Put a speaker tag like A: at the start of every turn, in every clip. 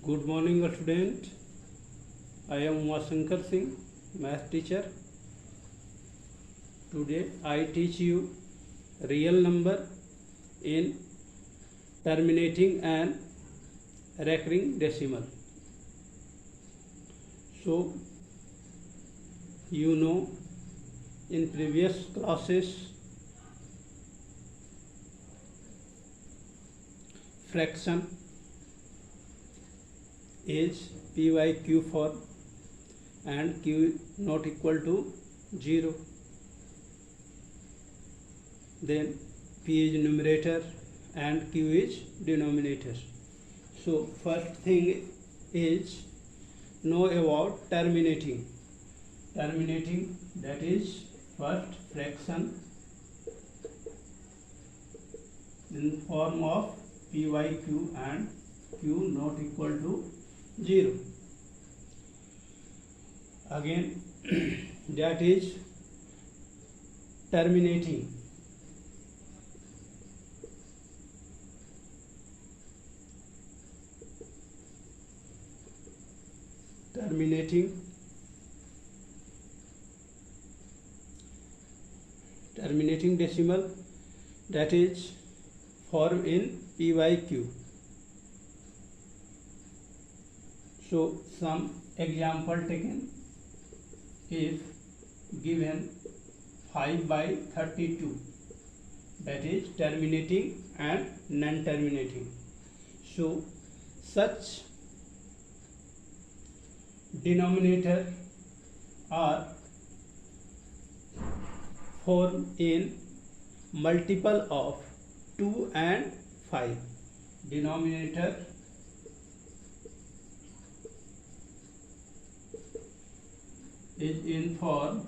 A: Good morning, student. I am Umashankar Singh, math teacher. Today I teach you real number in terminating and recurring decimal. So, in previous classes, fraction is p by q form and q not equal to 0. Then p is numerator and q is denominator. So first thing is know about terminating. Terminating, that is first fraction in form of p by q and q not equal to 0. Again that is terminating. Terminating decimal, that is form in p by q. So some example taken. If given 5 by 32, that is terminating and non-terminating. So such denominator are formed in multiple of 2 and 5. Denominator is in form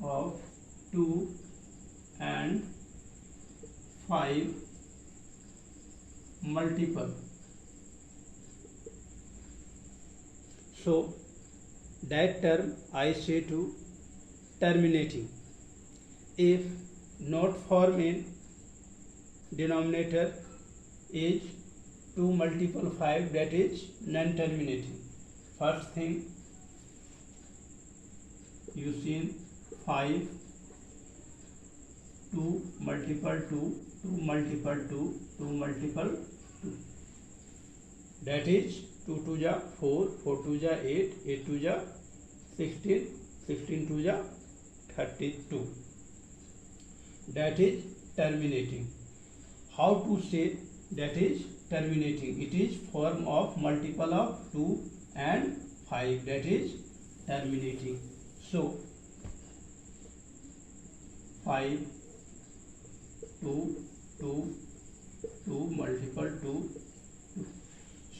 A: of 2 and 5 multiple. So that term I say to terminating. If not form in denominator is 2 multiple 5, that is non-terminating. First thing you see 5, 2 multiple 2, 2 multiple 2, 2 multiple 2. That is 2 2 ja 4, 4 2 ja 8, 8 2 ja 16, 16 2 ja 32. That is terminating. How to say that is terminating? It is form of multiple of 2 and 5, that is terminating. So 5, 2, 2, 2 multiple 2.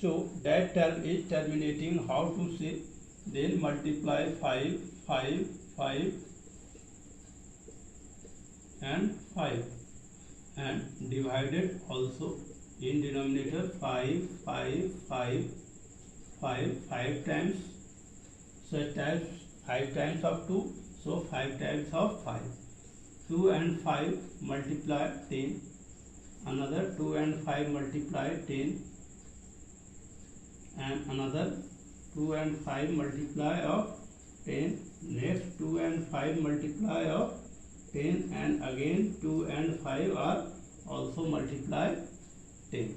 A: So that term is terminating. How to say? Then multiply 5, 5, 5 and 5 and divided also in denominator 5, 5, 5, 5, 5 times such as 5 times of 2, so 5 times of 5. 2 and 5 multiply 10, another 2 and 5 multiply 10, and another 2 and 5 multiply of 10, next 2 and 5 multiply of 10, and again 2 and 5 are also multiply 10.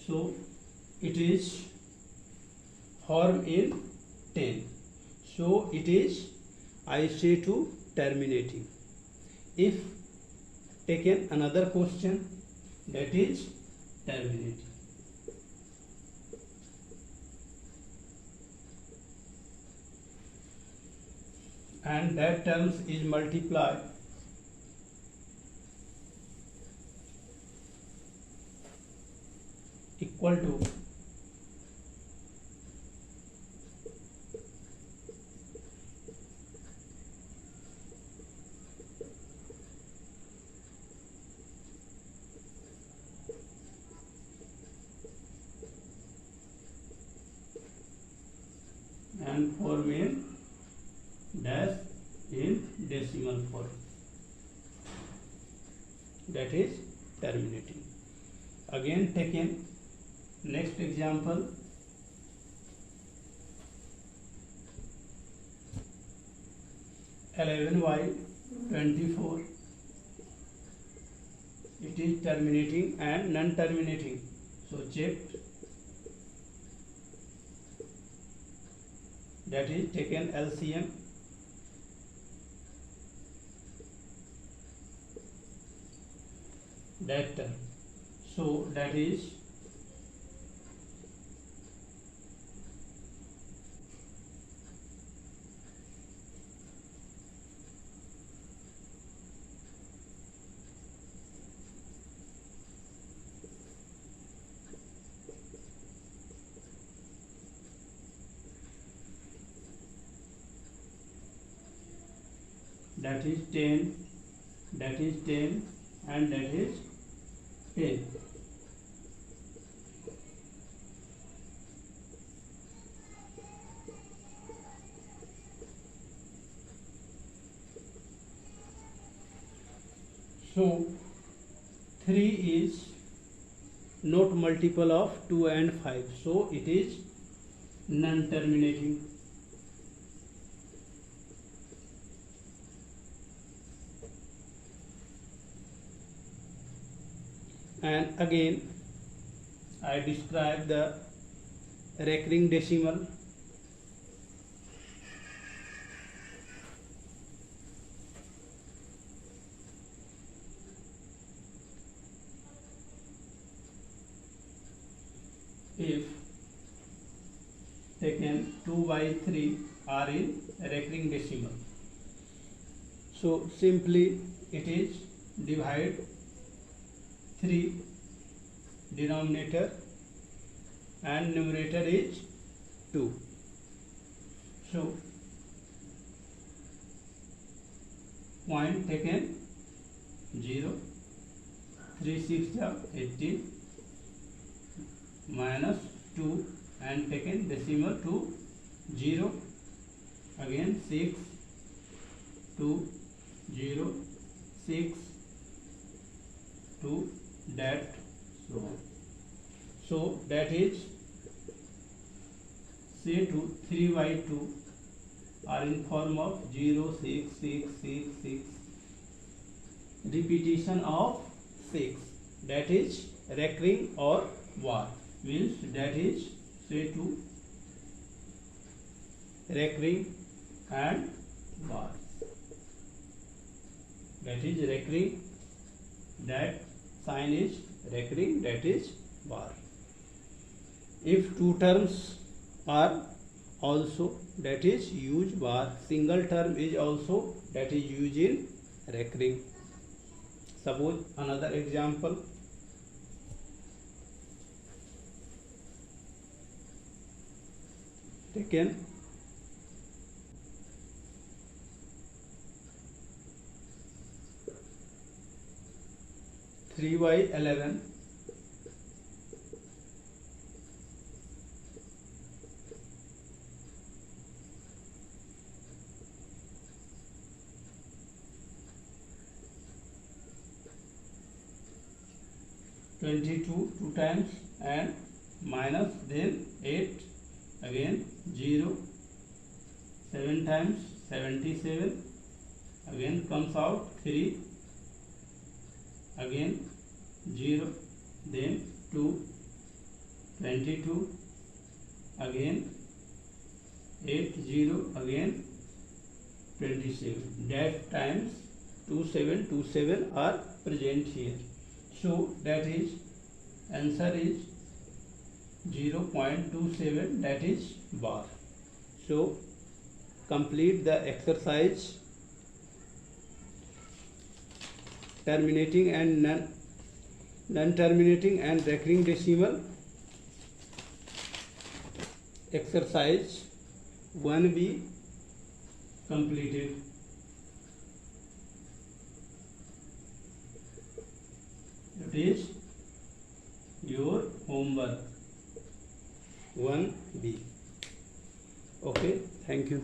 A: So it is form in 10. So it is, I say to terminating. If taken another question, that is terminating. And that terms is multiplied equal to and form in dash in decimal form. that is terminating. Again taken next example. (11y24), it is terminating and non-terminating, so checked, that is taken LCM. That term, so that is that is 10, that is 10, and that is 10. So 3 is not multiple of 2 and 5, so it is non-terminating. And again I describe the recurring decimal. If taken 2 by 3 are in recurring decimal, so simply it is divide 3, denominator and numerator is 2. So point taken 0, 3 6 18, minus 2 and taken decimal to 0, again 6 2 0 6 2, that, so on. So that is, say to 3 by 2 are in form of 0 6 6 6 6, repetition of 6, that is recurring or var, means that is say to recurring and var, that is recurring, that sign is recurring, that is var. If two terms are also, that is use var. Single term is also, that is used in recurring. Suppose another example. Taken 3 by 11, (22) 2 times and minus, then 8, again 0, 7 times 77, again comes out 3, again 0, then 2, 22, again 8 0, again 27, that times 2727 are present here. So that is answer is 0.27, that is var. So complete the exercise. Terminating and non-terminating and recurring decimal. Exercise 1B completed. It is your homework 1B. Okay, thank you.